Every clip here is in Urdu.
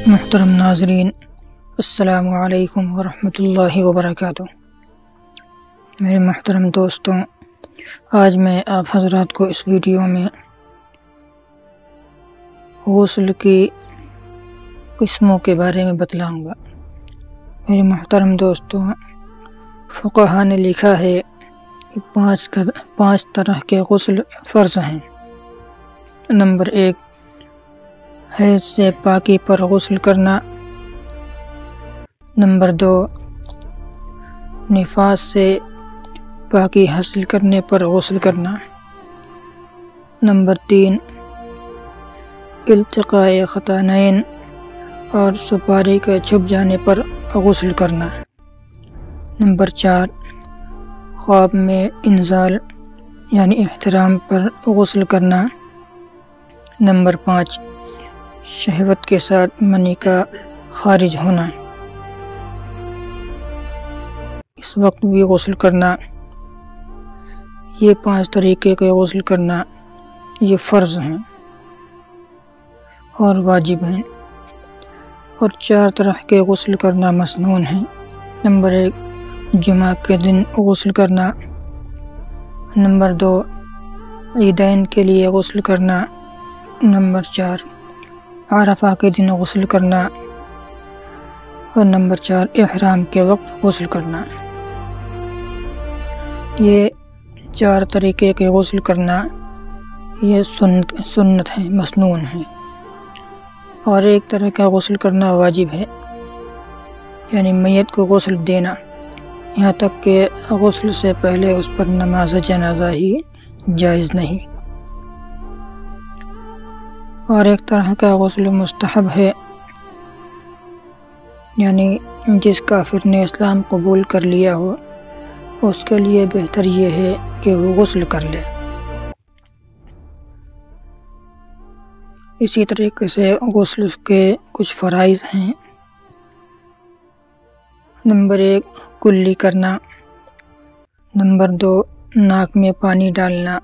محترم ناظرین، السلام علیکم ورحمۃ اللہ وبرکاتہ۔ میرے محترم دوستوں، آج میں آپ حضرات کو اس ویڈیو میں غسل کی قسموں کے بارے میں بتلاؤں گا۔ میرے محترم دوستوں، فقہا نے لکھا ہے کہ پانچ طرح کے غسل فرض ہیں۔ نمبر 1، حیض سے پاکی پر غسل کرنا۔ نمبر 2، نفاس سے پاکی حاصل کرنے پر غسل کرنا۔ نمبر 3، التقاء ختانین اور سپاری کے چھپ جانے پر غسل کرنا۔ نمبر 4، خواب میں انزال یعنی احترام پر غسل کرنا۔ نمبر 5، شہوت کے ساتھ منی کا خارج ہونا، اس وقت بھی غسل کرنا۔ یہ 5 طریقے کے غسل کرنا یہ فرض ہیں اور واجب ہیں، اور 4 طرح کے غسل کرنا مسنون ہیں۔ نمبر 1، جمعہ کے دن غسل کرنا۔ نمبر 2، عیدین کے لیے غسل کرنا۔ نمبر 4، عرفہ کے دن غسل کرنا۔ اور نمبر 4، احرام کے وقت غسل کرنا۔ یہ 4 طریقے کے غسل کرنا یہ سنت ہیں، مسنون ہیں، اور ایک طرح کا غسل کرنا واجب ہے، یعنی میت کو غسل دینا، یہاں تک کہ غسل سے پہلے اس پر نماز جنازہ ہی جائز نہیں۔ اور ایک طرح کا غسل مستحب ہے، یعنی جس کافر نے اسلام قبول کر لیا ہو اس کے لیے بہتر یہ ہے کہ وہ غسل کر لے۔ اسی طریقے سے غسل کے کچھ فرائض ہیں۔ نمبر 1، کلی کرنا۔ نمبر 2، ناک میں پانی ڈالنا۔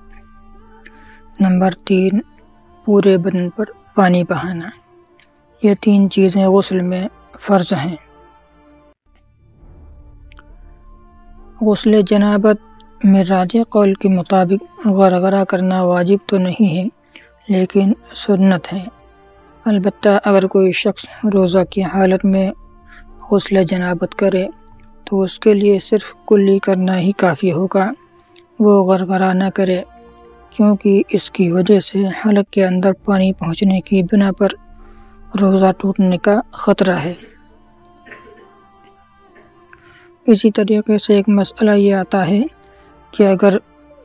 نمبر 3، پورے بدن پر پانی بہانا۔ یہ 3 چیزیں غسل میں فرض ہیں۔ غسل جنابت میں راجح قول کے مطابق غرغرہ کرنا واجب تو نہیں ہے لیکن سنت ہے۔ البتہ اگر کوئی شخص روزہ کی حالت میں غسل جنابت کرے تو اس کے لیے صرف کلی کرنا ہی کافی ہوگا، وہ غرغرہ نہ کرے، کیونکہ اس کی وجہ سے حلق کے اندر پانی پہنچنے کی بنا پر روزہ ٹوٹنے کا خطرہ ہے۔ اسی طریقے سے ایک مسئلہ یہ آتا ہے کہ اگر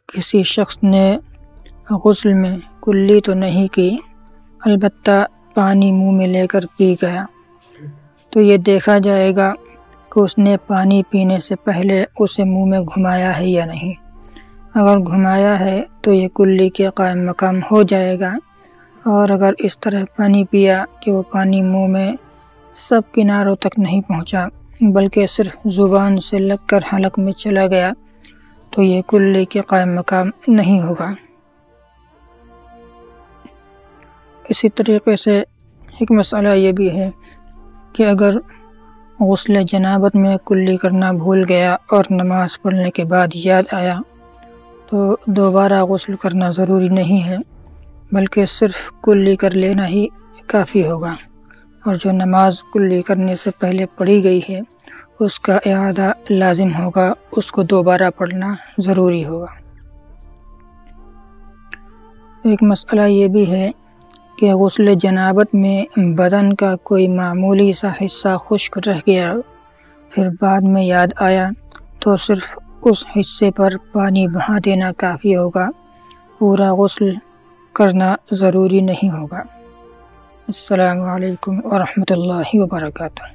کسی شخص نے غسل میں کلی تو نہیں کی، البتہ پانی منہ میں لے کر پی گیا، تو یہ دیکھا جائے گا کہ اس نے پانی پینے سے پہلے اسے منہ میں گھمایا ہے یا نہیں۔ اگر گھمایا ہے تو یہ کلی کے قائم مقام ہو جائے گا، اور اگر اس طرح پانی پیا کہ وہ پانی منہ میں سب کناروں تک نہیں پہنچا بلکہ صرف زبان سے لگ کر حلق میں چلا گیا تو یہ کلی کے قائم مقام نہیں ہوگا۔ اسی طریقے سے ایک مسئلہ یہ بھی ہے کہ اگر غسل جنابت میں کلی کرنا بھول گیا اور نماز پڑھنے کے بعد یاد آیا تو دوبارہ غسل کرنا ضروری نہیں ہے، بلکہ صرف کلی کر لینا ہی کافی ہوگا، اور جو نماز کلی کرنے سے پہلے پڑھی گئی ہے اس کا اعادہ لازم ہوگا، اس کو دوبارہ پڑھنا ضروری ہوگا۔ ایک مسئلہ یہ بھی ہے کہ غسل جنابت میں بدن کا کوئی معمولی سا حصہ خشک رہ گیا، پھر بعد میں یاد آیا تو صرف اس حصے پر پانی بہا دینا کافی ہوگا، پورا غسل کرنا ضروری نہیں ہوگا۔ السلام علیکم ورحمۃ اللہ وبرکاتہ۔